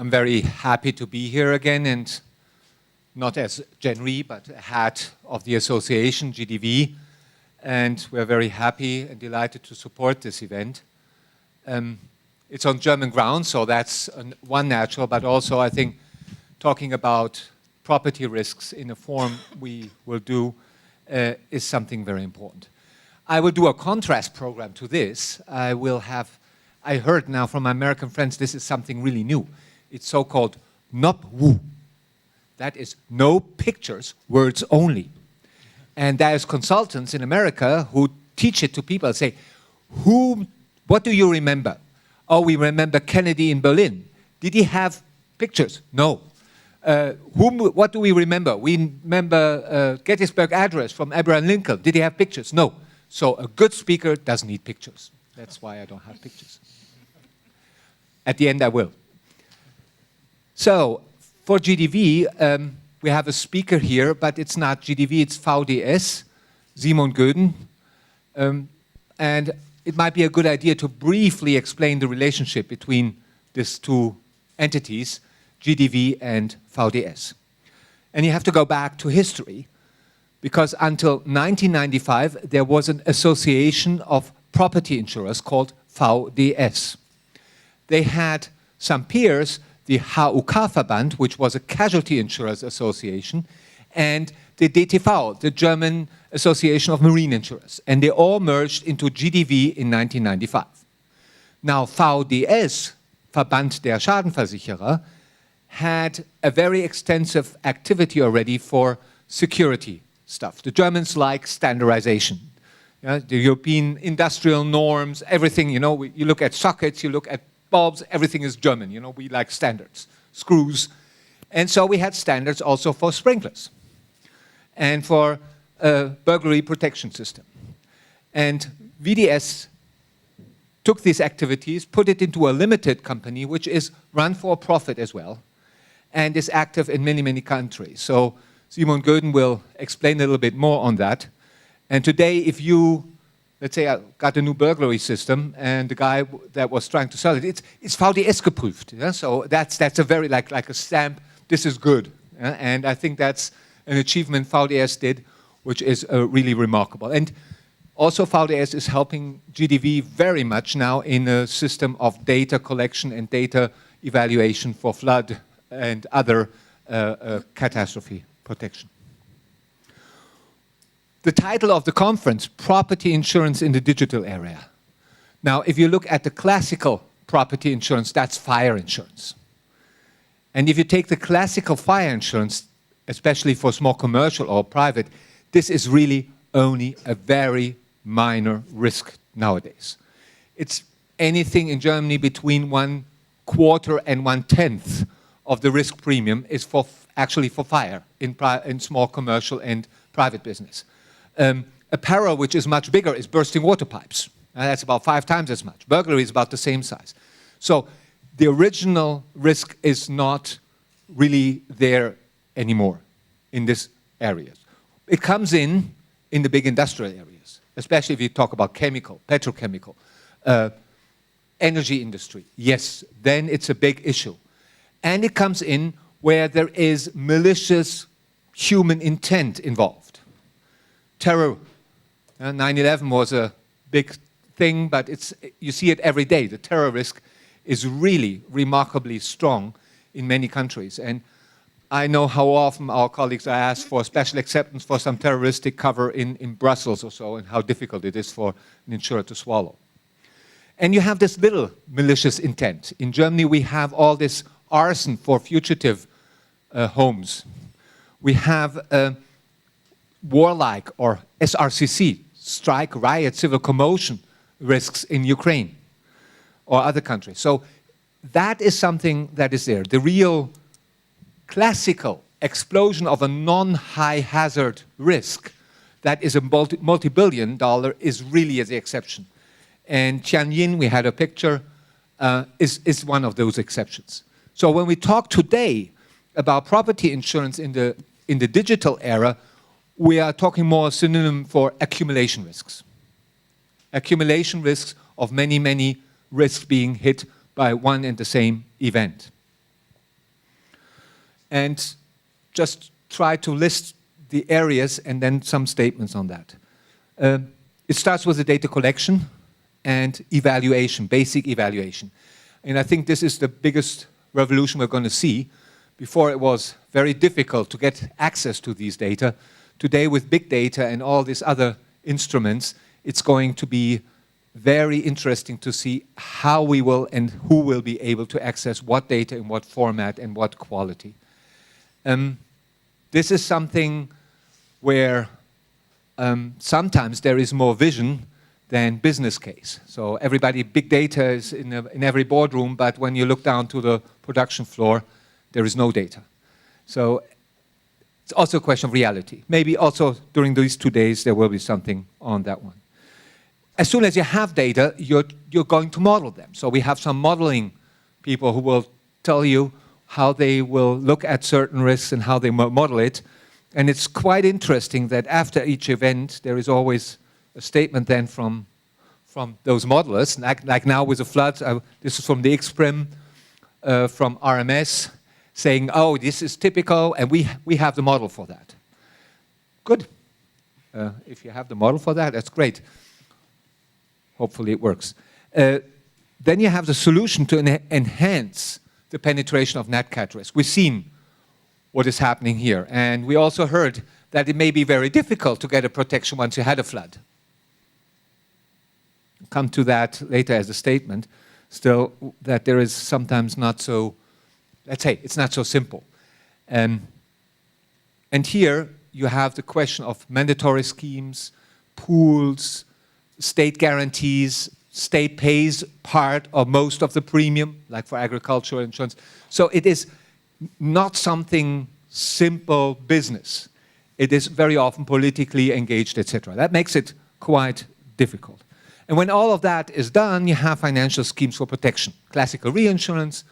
I'm very happy to be here again, and not as Genri, but head of the association, GDV. And we're very happy and delighted to support this event. It's on German ground, so that's one natural, but also I think talking about property risks in a form we will do is something very important. I will do a contrast program to this. I heard now from my American friends, this is something really new. It's so-called NOP-WU. That is no pictures, words only. And there's consultants in America who teach it to people, say, what do you remember? Oh, we remember Kennedy in Berlin. Did he have pictures? No. What do we remember? We remember Gettysburg Address from Abraham Lincoln. Did he have pictures? No. So a good speaker doesn't need pictures. That's why I don't have pictures. At the end, I will. So for GDV, we have a speaker here, but it's not GDV, it's VDS, Simon Göden. And it might be a good idea to briefly explain the relationship between these two entities, GDV and VDS. And you have to go back to history, because until 1995, there was an association of property insurers called VDS. They had some peers, the HUK-Verband, which was a casualty insurers association, and the DTV, the German Association of Marine Insurers. And they all merged into GDV in 1995. Now, VDS, Verband der Schadenversicherer, had a very extensive activity already for security stuff. The Germans like standardization. The European industrial norms, everything, you look at sockets, you look at bulbs, everything is German, we like standards, screws. And so we had standards also for sprinklers and for burglary protection system. And VDS took these activities, put it into a limited company, which is run for profit as well, and is active in many, many countries. So Simon Göden will explain a little bit more on that. And today, if you, let's say I got a new burglary system, and the guy that was trying to sell it, it's VDS geprüft. Yeah? So that's a very, like a stamp, this is good. Yeah? And I think that's an achievement VDS did, which is really remarkable. And also VDS is helping GDV very much now in a system of data collection and data evaluation for flood and other catastrophe protection. The title of the conference, Property Insurance in the Digital Area. Now, if you look at the classical property insurance, that's fire insurance. And if you take the classical fire insurance, especially for small commercial or private, this is really only a very minor risk nowadays. It's anything in Germany between 1/4 and 1/10 of the risk premium is actually for fire in small commercial and private business. A peril which is much bigger is bursting water pipes. That's about 5 times as much. Burglary is about the same size. So the original risk is not really there anymore in these areas. It comes in the big industrial areas, especially if you talk about chemical, petrochemical, energy industry. Yes, then it's a big issue. And it comes in where there is malicious human intent involved. Terror. 9/11 was a big thing, but you see it every day. The terror risk is really remarkably strong in many countries. And I know how often our colleagues are asked for special acceptance for some terroristic cover in Brussels or so, and how difficult it is for an insurer to swallow. And you have this little malicious intent. In Germany, we have all this arson for fugitive homes. We have warlike or SRCC, strike, riot, civil commotion risks in Ukraine or other countries. So that is something that is there. The real classical explosion of a non-high hazard risk that is a multi-billion dollar is really the exception. And Tianjin, we had a picture, is one of those exceptions. So when we talk today about property insurance in the digital era, we are talking more synonym for accumulation risks. Accumulation risks of many, many risks being hit by one and the same event. and just try to list the areas and then some statements on that. It starts with the data collection and evaluation, basic evaluation. And I think this is the biggest revolution we're going to see. Before it was very difficult to get access to these data. Today with big data and all these other instruments, it's going to be very interesting to see how we will and who will be able to access what data in what format and what quality. This is something where sometimes there is more vision than business case. So everybody, big data is in every boardroom, but when you look down to the production floor, there is no data. So it's also a question of reality. Maybe also during these 2 days there will be something on that one. As soon as you have data, you're going to model them. So we have some modeling people who will tell you how they will look at certain risks and how they model it. And it's quite interesting that after each event there is always a statement then from those modelers, like now with the floods. This is from the XPRIM, from RMS, saying, oh, this is typical, and we have the model for that. Good. If you have the model for that, that's great. Hopefully it works. Then you have the solution to enhance the penetration of Nat Cat risk. We've seen what is happening here, and we also heard that it may be very difficult to get a protection once you had a flood. Come to that later as a statement, still, that there is sometimes not so, let's say, it's not so simple. And here you have the question of mandatory schemes, pools, state guarantees, state pays part or most of the premium, like for agricultural insurance. So it is not something simple business. It is very often politically engaged, etc. That makes it quite difficult. And when all of that is done, you have financial schemes for protection. Classical reinsurance,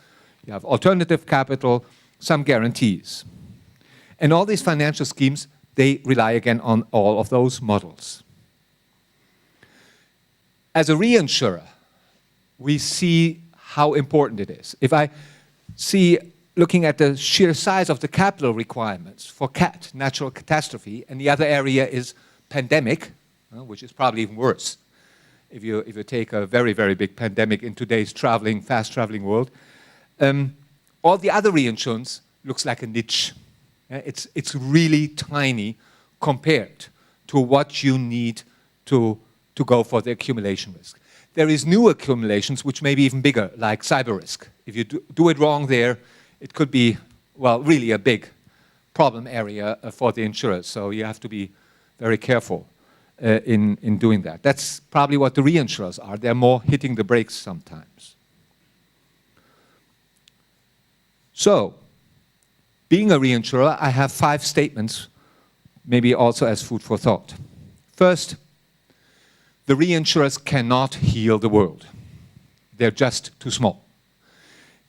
you have alternative capital, some guarantees. And all these financial schemes, they rely again on all of those models. As a reinsurer, we see how important it is. If I see, looking at the sheer size of the capital requirements for CAT, natural catastrophe, and the other area is pandemic, which is probably even worse. If you take a very, very big pandemic in today's traveling, fast-traveling world, all the other reinsurance looks like a niche. It's really tiny compared to what you need to go for the accumulation risk. There is new accumulations which may be even bigger, like cyber risk. If you do it wrong there, it could be, well, really a big problem area for the insurers. So you have to be very careful in doing that. That's probably what the reinsurers are. They're more hitting the brakes sometimes. So, being a reinsurer, I have 5 statements, maybe also as food for thought. First, the reinsurers cannot heal the world. They're just too small.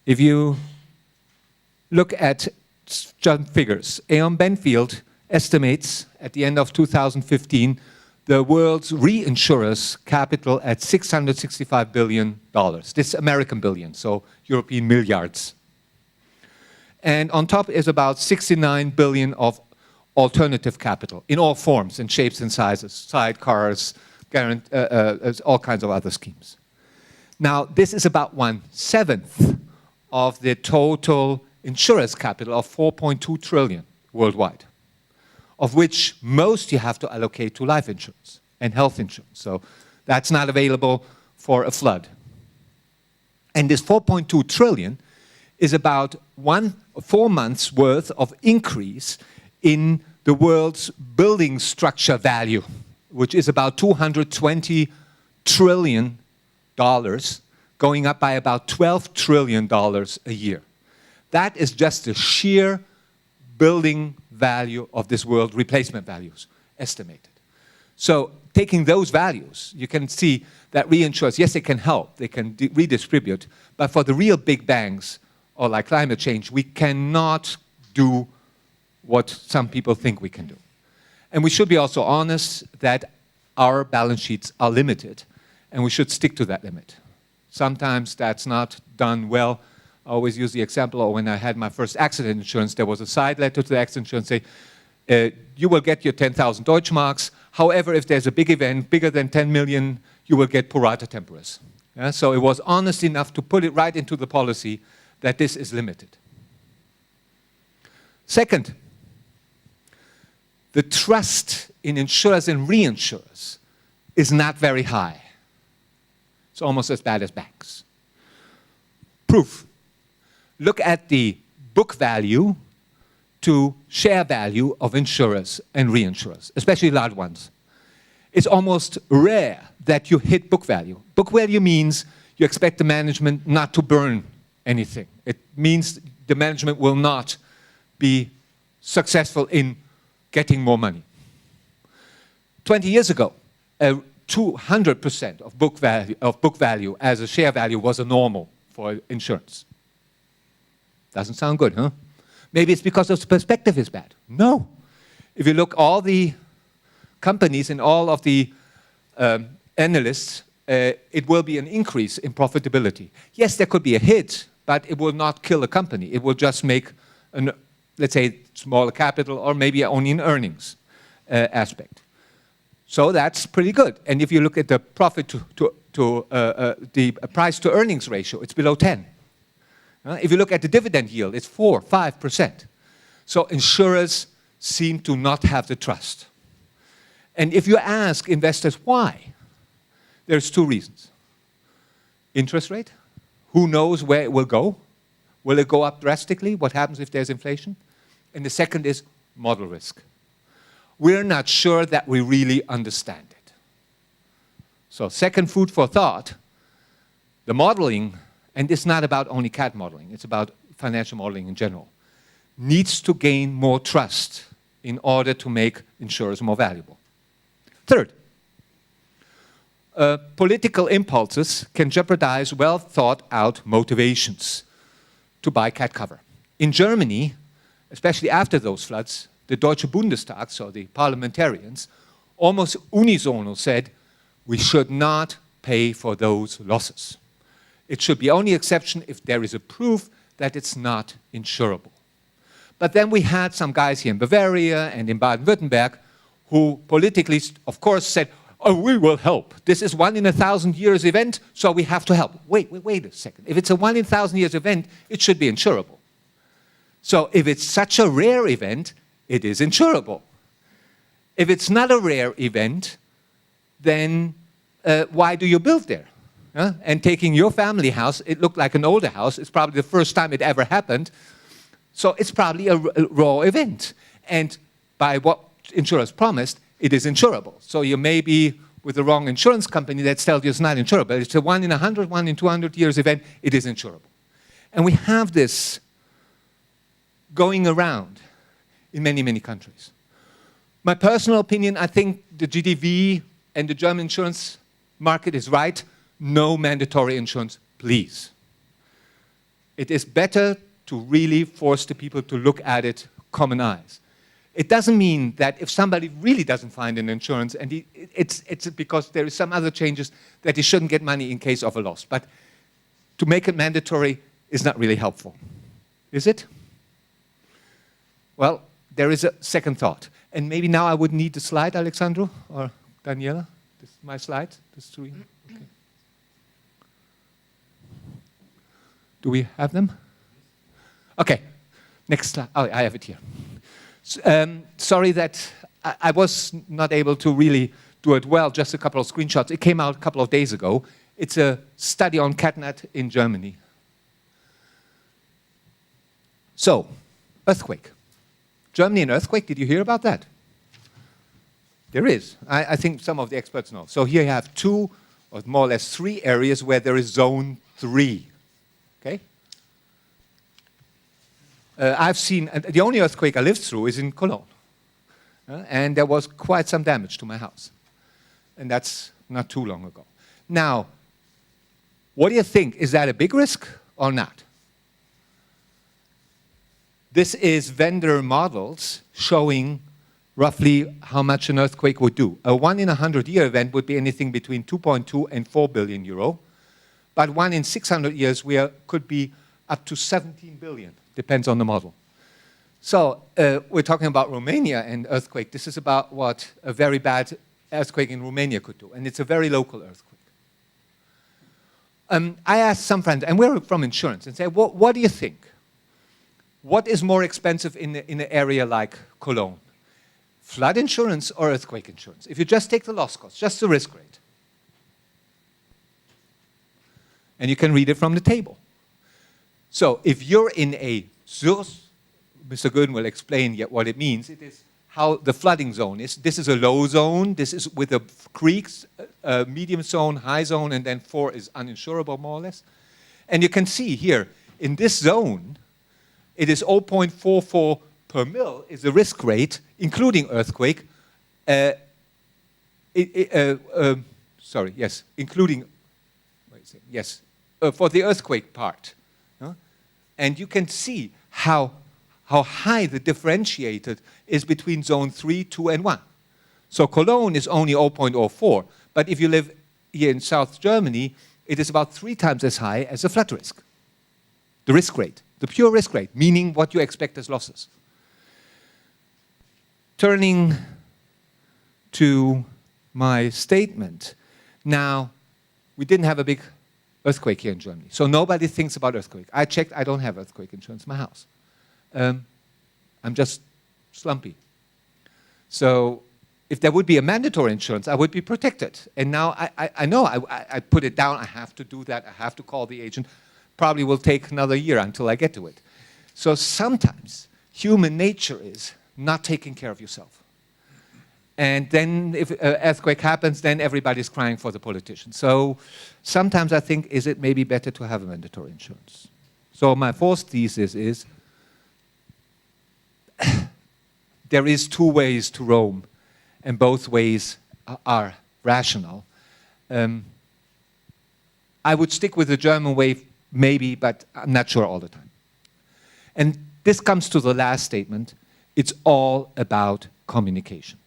If you look at some figures, Aon Benfield estimates at the end of 2015 the world's reinsurers' capital at $665 billion. This is American billion, so European milliards. And on top is about 69 billion of alternative capital in all forms and shapes and sizes, sidecars, all kinds of other schemes. Now, this is about 1/7 of the total insurance capital of 4.2 trillion worldwide, of which most you have to allocate to life insurance and health insurance. So that's not available for a flood. And this 4.2 trillion is about 4 months worth of increase in the world's building structure value, which is about $220 trillion, going up by about $12 trillion a year. That is just the sheer building value of this world, replacement values, estimated. So taking those values, you can see that reinsurers, yes, they can help, they can redistribute, but for the real big bangs, or like climate change, we cannot do what some people think we can do. And we should be also honest that our balance sheets are limited, and we should stick to that limit. Sometimes that's not done well, I always use the example of when I had my first accident insurance, there was a side letter to the accident insurance say, you will get your 10,000 Deutschmarks. However, if there's a big event, bigger than 10 million, you will get pro rata temporis. Yeah? So it was honest enough to put it right into the policy that this is limited. Second, the trust in insurers and reinsurers is not very high. It's almost as bad as banks. Proof. Look at the book value to share value of insurers and reinsurers, especially large ones. It's almost rare that you hit book value. Book value means you expect the management not to burn anything. It means the management will not be successful in getting more money. 20 years ago, 200% of book value as a share value was a normal for insurance. Doesn't sound good, huh? Maybe it's because the perspective is bad. No. If you look all the companies and all of the analysts, it will be an increase in profitability. Yes, there could be a hit, but it will not kill a company. It will just make, let's say, smaller capital or maybe only an earnings aspect. So that's pretty good. And if you look at the profit the price to earnings ratio, it's below 10. If you look at the dividend yield, it's 4, 5%. So insurers seem to not have the trust. And if you ask investors why, there's two reasons. Interest rate, who knows where it will go? Will it go up drastically? What happens if there's inflation? And the second is model risk. We're not sure that we really understand it. So second food for thought, the modeling, and it's not about only CAT modeling, it's about financial modeling in general, needs to gain more trust in order to make insurers more valuable. Third, political impulses can jeopardize well thought out motivations to buy CAT cover. In Germany, especially after those floods, the Deutsche Bundestag, so the parliamentarians, almost unisono said, we should not pay for those losses. It should be only exception if there is a proof that it's not insurable. But then we had some guys here in Bavaria and in Baden-Württemberg who politically, of course, said, oh, we will help. This is 1 in 1,000 years event, so we have to help. Wait a second. If it's a 1 in 1,000 years event, it should be insurable. So if it's such a rare event, it is insurable. If it's not a rare event, then why do you build there? And taking your family house, it looked like an older house. It's probably the first time it ever happened. So it's probably a raw event. And by what insurers promised, it is insurable. So you may be with the wrong insurance company that tells you it's not insurable. It's a 1 in 100, 1 in 200 years event. It is insurable. And we have this going around in many, many countries. My personal opinion, I think the GDV and the German insurance market is right. No mandatory insurance, please. It is better to really force the people to look at it common eyes. It doesn't mean that if somebody really doesn't find an insurance and it's because there is some other changes that he shouldn't get money in case of a loss. But to make it mandatory is not really helpful. Is it? Well, there is a second thought. And maybe now I would need the slide, Alexandro or Daniela. This is my slide. This three. Okay. Do we have them? Okay. Next slide. Oh, I have it here. Sorry that I was not able to really do it well, just a couple of screenshots. It came out a couple of days ago. It's a study on CatNat in Germany. So, earthquake. Germany and earthquake, did you hear about that? There is. I think some of the experts know. So here you have 2, or more or less 3 areas where there is zone 3. Okay? I've seen, the only earthquake I lived through is in Cologne. And there was quite some damage to my house. And that's not too long ago. Now, what do you think? Is that a big risk or not? This is vendor models showing roughly how much an earthquake would do. A 1 in 100 year event would be anything between 2.2 and 4 billion euro. But 1 in 600 years could be up to 17 billion, depends on the model. So we're talking about Romania and earthquake. This is about what a very bad earthquake in Romania could do, and it's a very local earthquake. I asked some friends, and we're from insurance, and say, what do you think? What is more expensive in an area like Cologne? Flood insurance or earthquake insurance? If you just take the loss cost, just the risk rate. And you can read it from the table. So if you're in a source, Mr. Gooden will explain yet what it means. It is how the flooding zone is. This is a low zone. This is with the creeks, medium zone, high zone, and then 4 is uninsurable, more or less. And you can see here, in this zone, it is 0.44 per mil is the risk rate, including earthquake. Sorry, yes, including, yes, for the earthquake part. And you can see how high the differentiated is between zone 3, 2, and 1. So Cologne is only 0.04, but if you live here in South Germany, it is about 3 times as high as the flood risk. The risk rate, the pure risk rate, meaning what you expect as losses. Turning to my statement, now, we didn't have a big earthquake here in Germany, so nobody thinks about earthquake. I checked, I don't have earthquake insurance in my house. I'm just slumpy. So if there would be a mandatory insurance, I would be protected. And now I know I put it down, I have to do that, I have to call the agent. Probably will take another year until I get to it. So sometimes human nature is not taking care of yourself. And then if an earthquake happens, then everybody's crying for the politician. So sometimes I think, is it maybe better to have a mandatory insurance? So my fourth thesis is, there is 2 ways to Rome, and both ways are rational. I would stick with the German way, maybe, but I'm not sure all the time. And this comes to the last statement. It's all about communication.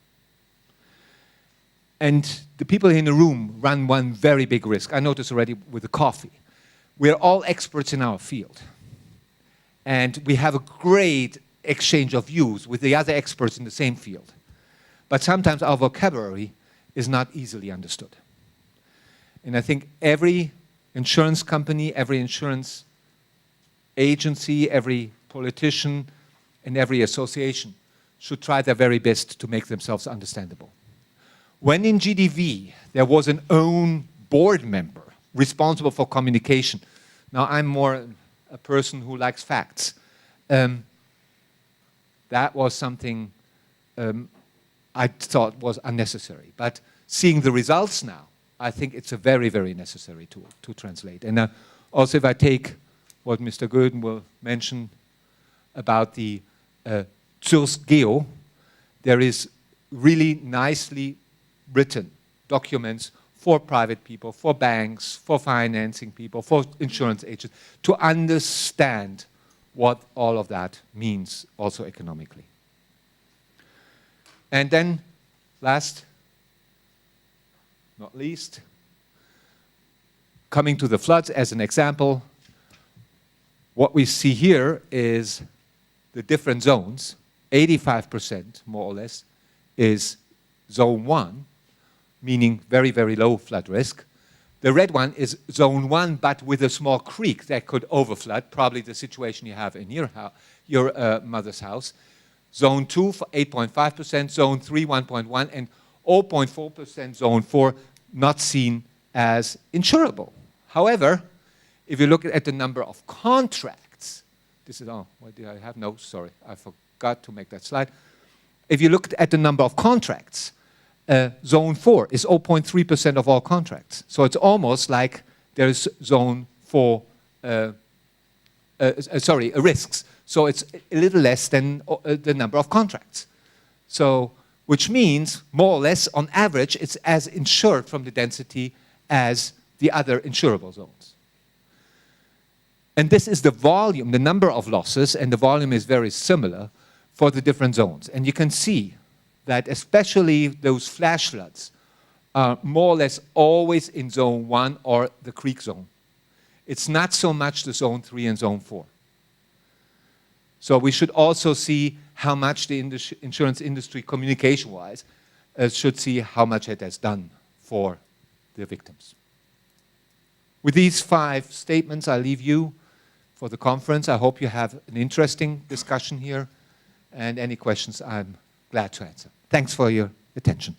And the people in the room run one very big risk. I noticed already with the coffee. We're all experts in our field. And we have a great exchange of views with the other experts in the same field. But sometimes our vocabulary is not easily understood. And I think every insurance company, every insurance agency, every politician, and every association should try their very best to make themselves understandable. When in GDV, there was an own board member responsible for communication. Now, I'm more a person who likes facts. That was something I thought was unnecessary. But seeing the results now, I think it's a very, very necessary tool to translate. And also if I take what Mr. Gooden will mention about the Geo, there is really nicely written documents for private people, for banks, for financing people, for insurance agents, to understand what all of that means also economically. And then, last, not least, coming to the floods as an example, what we see here is the different zones. 85%, more or less, is zone 1, meaning very, very low flood risk. The red one is zone 1, but with a small creek that could overflood, probably the situation you have in your mother's house. Zone 2, 8.5%, zone 3, 1.1, and 0.4% zone 4, not seen as insurable. However, if you look at the number of contracts, this is, oh, what did I have? No, sorry, I forgot to make that slide. If you look at the number of contracts, zone 4 is 0.3% of all contracts. So it's almost like there's zone 4, risks. So it's a little less than the number of contracts. So, which means, more or less, on average, it's as insured from the density as the other insurable zones. And this is the volume, the number of losses, and the volume is very similar for the different zones. And you can see that especially those flash floods are more or less always in zone 1 or the creek zone. It's not so much the zone 3 and zone 4. So we should also see how much the insurance industry, communication-wise, should see how much it has done for the victims. With these 5 statements, I leave you for the conference. I hope you have an interesting discussion here, and any questions I'm glad to answer. Thanks for your attention.